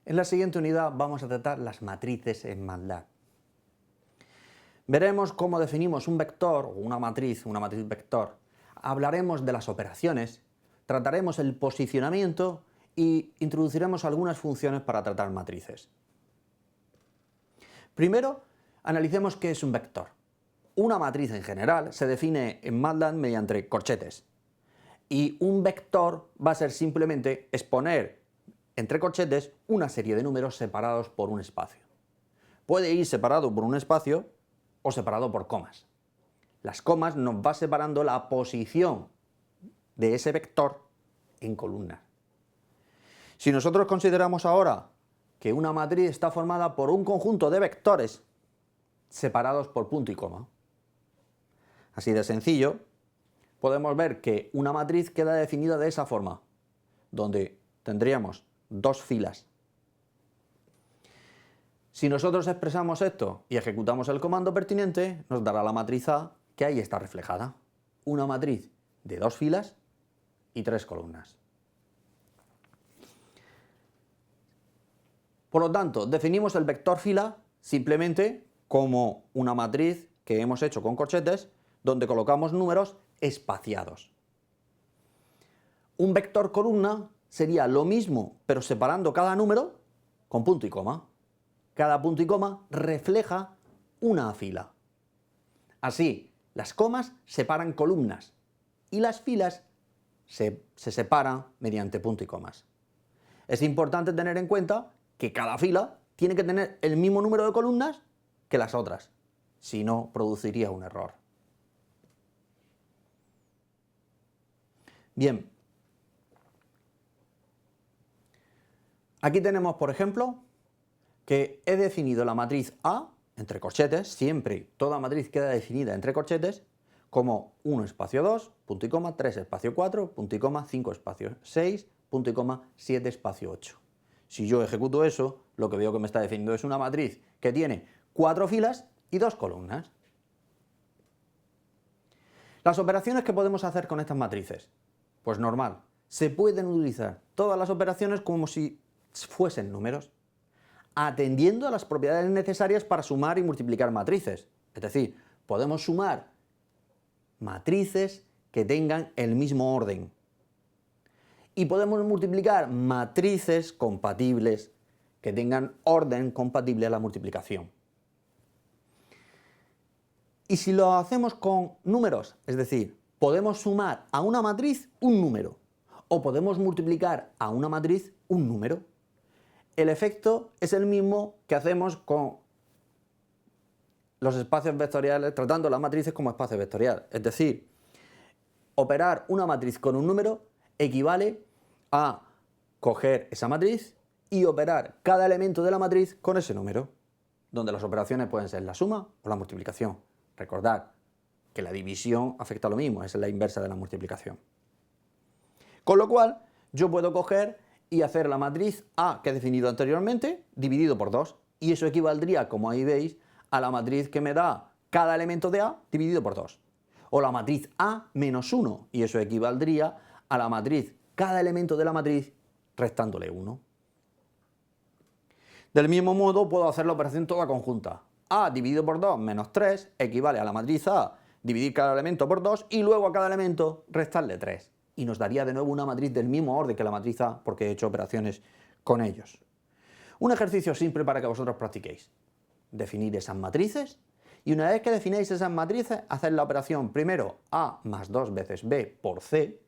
En la siguiente unidad vamos a tratar las matrices en MATLAB. Veremos cómo definimos un vector o una matriz vector. Hablaremos de las operaciones, trataremos el posicionamiento y introduciremos algunas funciones para tratar matrices. Primero, analicemos qué es un vector. Una matriz en general se define en MATLAB mediante corchetes. Y un vector va a ser simplemente exponer entre corchetes una serie de números separados por un espacio. Puede ir separado por un espacio o separado por comas. Las comas nos va separando la posición de ese vector en columnas. Si nosotros consideramos ahora que una matriz está formada por un conjunto de vectores separados por punto y coma, así de sencillo, podemos ver que una matriz queda definida de esa forma, donde tendríamos dos filas. Si nosotros expresamos esto y ejecutamos el comando pertinente, nos dará la matriz A, que ahí está reflejada. Una matriz de dos filas y tres columnas. Por lo tanto, definimos el vector fila simplemente como una matriz que hemos hecho con corchetes, donde colocamos números espaciados. Un vector columna sería lo mismo, pero separando cada número con punto y coma. Cada punto y coma refleja una fila. Así, las comas separan columnas y las filas se separan mediante punto y comas. Es importante tener en cuenta que cada fila tiene que tener el mismo número de columnas que las otras, si no produciría un error. Bien, aquí tenemos, por ejemplo, que he definido la matriz A entre corchetes, siempre toda matriz queda definida entre corchetes, como 1 espacio 2, punto y coma, 3 espacio 4, punto y coma, 5 espacio 6, punto y coma, 7 espacio 8. Si yo ejecuto eso, lo que veo que me está definiendo es una matriz que tiene 4 filas y 2 columnas. Las operaciones que podemos hacer con estas matrices, pues normal, se pueden utilizar todas las operaciones como si fuesen números, atendiendo a las propiedades necesarias para sumar y multiplicar matrices. Es decir, podemos sumar matrices que tengan el mismo orden. Y podemos multiplicar matrices compatibles que tengan orden compatible a la multiplicación. Y si lo hacemos con números, es decir, podemos sumar a una matriz un número, o podemos multiplicar a una matriz un número. El efecto es el mismo que hacemos con los espacios vectoriales, tratando las matrices como espacio vectorial. Es decir, operar una matriz con un número equivale a coger esa matriz y operar cada elemento de la matriz con ese número, donde las operaciones pueden ser la suma o la multiplicación. Recordad que la división afecta a lo mismo, es la inversa de la multiplicación. Con lo cual, yo puedo coger y hacer la matriz A que he definido anteriormente, dividido por 2, y eso equivaldría, como ahí veis, a la matriz que me da cada elemento de A dividido por 2. O la matriz A menos 1, y eso equivaldría a la matriz cada elemento de la matriz restándole 1. Del mismo modo puedo hacer la operación toda conjunta. A dividido por 2 menos 3 equivale a la matriz A dividir cada elemento por 2 y luego a cada elemento restarle 3. Y nos daría de nuevo una matriz del mismo orden que la matriz A porque he hecho operaciones con ellos. Un ejercicio simple para que vosotros practiquéis. Definir esas matrices y una vez que defináis esas matrices, hacer la operación primero A más 2 veces B por C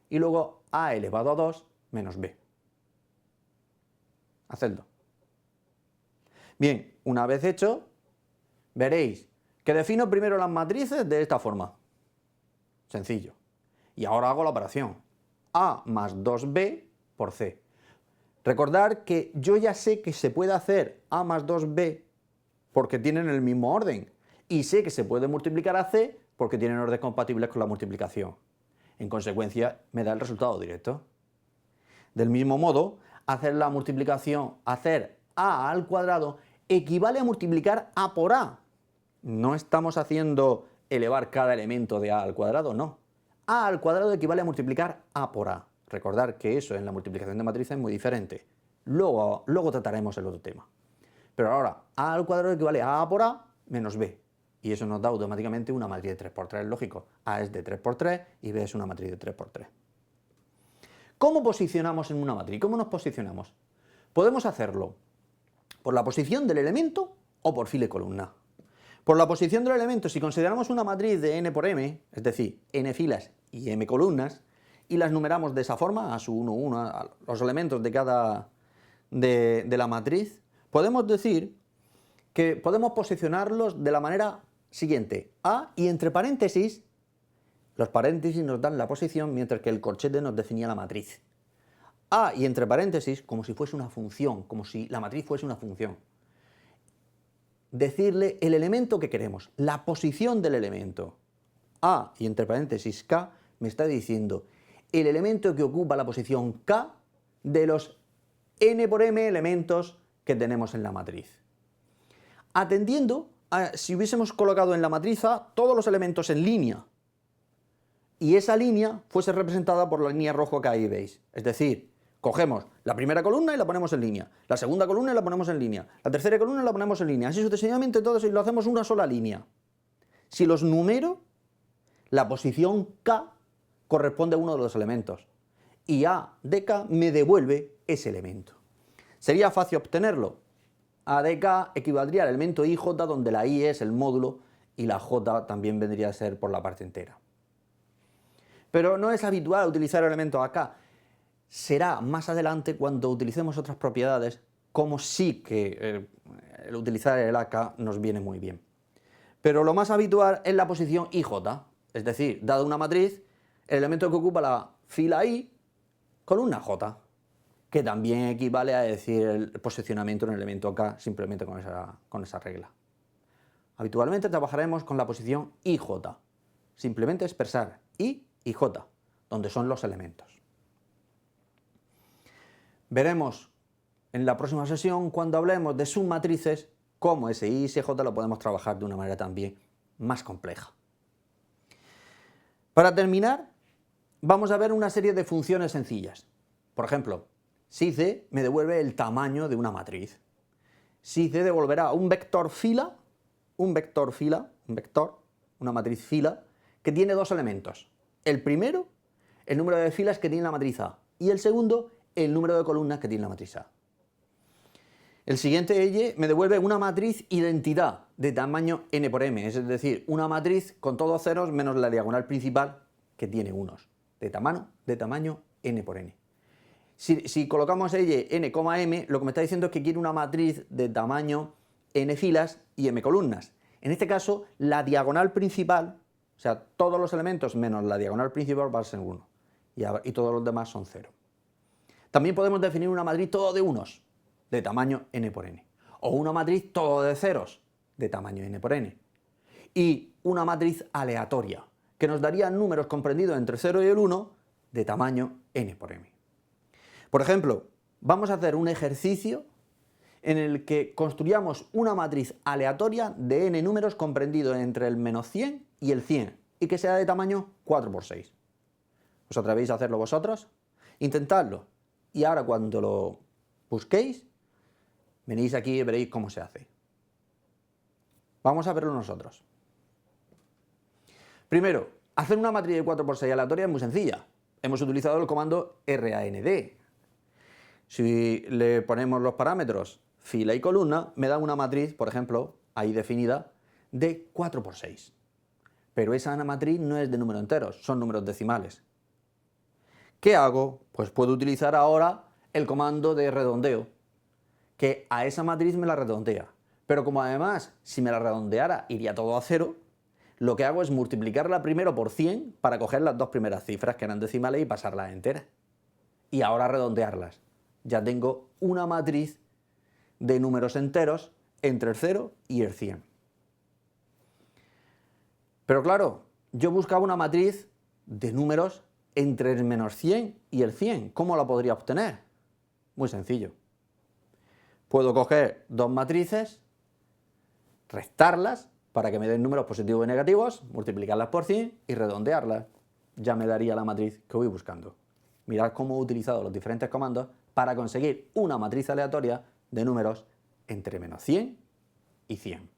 y luego A elevado a 2 menos B. Hacedlo. Bien, una vez hecho, veréis que defino primero las matrices de esta forma. Sencillo. Y ahora hago la operación. A más 2B por C. Recordad que yo ya sé que se puede hacer A más 2B porque tienen el mismo orden. Y sé que se puede multiplicar a C porque tienen orden compatibles con la multiplicación. En consecuencia, me da el resultado directo. Del mismo modo, hacer la multiplicación, hacer A al cuadrado, equivale a multiplicar A por A. No estamos haciendo elevar cada elemento de A al cuadrado, no. A al cuadrado equivale a multiplicar A por A. Recordad que eso en la multiplicación de matrices es muy diferente. luego trataremos el otro tema. Pero ahora, A al cuadrado equivale a A por A menos B. Y eso nos da automáticamente una matriz de 3 por 3, lógico. A es de 3 por 3 y B es una matriz de 3 por 3. ¿Cómo posicionamos en una matriz? ¿Cómo nos posicionamos? Podemos hacerlo por la posición del elemento o por fila y columna. Por la posición del elemento, si consideramos una matriz de n por m, es decir, n filas y m columnas, y las numeramos de esa forma, a su 1, 1, a los elementos de cada de la matriz, podemos decir que podemos posicionarlos de la manera siguiente: A y entre paréntesis, los paréntesis nos dan la posición mientras que el corchete nos definía la matriz. A y entre paréntesis como si fuese una función, como si la matriz fuese una función. Decirle el elemento que queremos, la posición del elemento. A y entre paréntesis K me está diciendo el elemento que ocupa la posición K de los n por m elementos que tenemos en la matriz. Atendiendo a si hubiésemos colocado en la matriz A todos los elementos en línea y esa línea fuese representada por la línea roja que ahí veis. Es decir, cogemos la primera columna y la ponemos en línea, la segunda columna y la ponemos en línea, la tercera columna y la ponemos en línea, así sucesivamente todos y lo hacemos una sola línea. Si los numero, la posición K corresponde a uno de los elementos y A de K me devuelve ese elemento. ¿Sería fácil obtenerlo? A de K equivaldría al elemento IJ, donde la I es el módulo y la J también vendría a ser por la parte entera. Pero no es habitual utilizar el elemento AK. Será más adelante cuando utilicemos otras propiedades, como sí que el utilizar el AK nos viene muy bien. Pero lo más habitual es la posición IJ, es decir, dada una matriz, el elemento que ocupa la fila I, columna J, que también equivale a decir el posicionamiento en el elemento AK simplemente con esa regla. Habitualmente trabajaremos con la posición IJ, simplemente expresar I y J, donde son los elementos. Veremos en la próxima sesión, cuando hablemos de submatrices, cómo ese I y ese J lo podemos trabajar de una manera también más compleja. Para terminar, vamos a ver una serie de funciones sencillas. Por ejemplo, si C me devuelve el tamaño de una matriz. Si C devolverá un vector fila, una matriz fila, que tiene dos elementos. El primero, el número de filas que tiene la matriz A, y el segundo, el número de columnas que tiene la matriz A. El siguiente Y me devuelve una matriz identidad de tamaño n por m, es decir, una matriz con todos ceros menos la diagonal principal que tiene unos, de tamaño n por n. Si colocamos Y n, m, lo que me está diciendo es que quiere una matriz de tamaño n filas y m columnas. En este caso, la diagonal principal, o sea, todos los elementos menos la diagonal principal va a ser 1 y todos los demás son 0. También podemos definir una matriz todo de unos, de tamaño n por n, o una matriz todo de ceros, de tamaño n por n, y una matriz aleatoria, que nos daría números comprendidos entre 0 y el 1, de tamaño n por m. Por ejemplo, vamos a hacer un ejercicio en el que construyamos una matriz aleatoria de n números comprendidos entre el menos 100 y el 100, y que sea de tamaño 4 por 6. ¿Os atrevéis a hacerlo vosotros? Intentadlo. Y ahora cuando lo busquéis, venís aquí y veréis cómo se hace. Vamos a verlo nosotros. Primero, hacer una matriz de 4 por 6 aleatoria es muy sencilla. Hemos utilizado el comando RAND. Si le ponemos los parámetros fila y columna, me da una matriz, por ejemplo, ahí definida, de 4 por 6. Pero esa matriz no es de números enteros, son números decimales. ¿Qué hago? Pues puedo utilizar ahora el comando de redondeo, que a esa matriz me la redondea. Pero como además, si me la redondeara, iría todo a 0, lo que hago es multiplicarla primero por 100 para coger las dos primeras cifras que eran decimales y pasarlas a enteras. Y ahora redondearlas. Ya tengo una matriz de números enteros entre el 0 y el 100. Pero claro, yo buscaba una matriz de números entre el menos 100 y el 100. ¿Cómo la podría obtener? Muy sencillo. Puedo coger dos matrices, restarlas para que me den números positivos y negativos, multiplicarlas por 100 y redondearlas. Ya me daría la matriz que voy buscando. Mirad cómo he utilizado los diferentes comandos para conseguir una matriz aleatoria de números entre -100 y 100.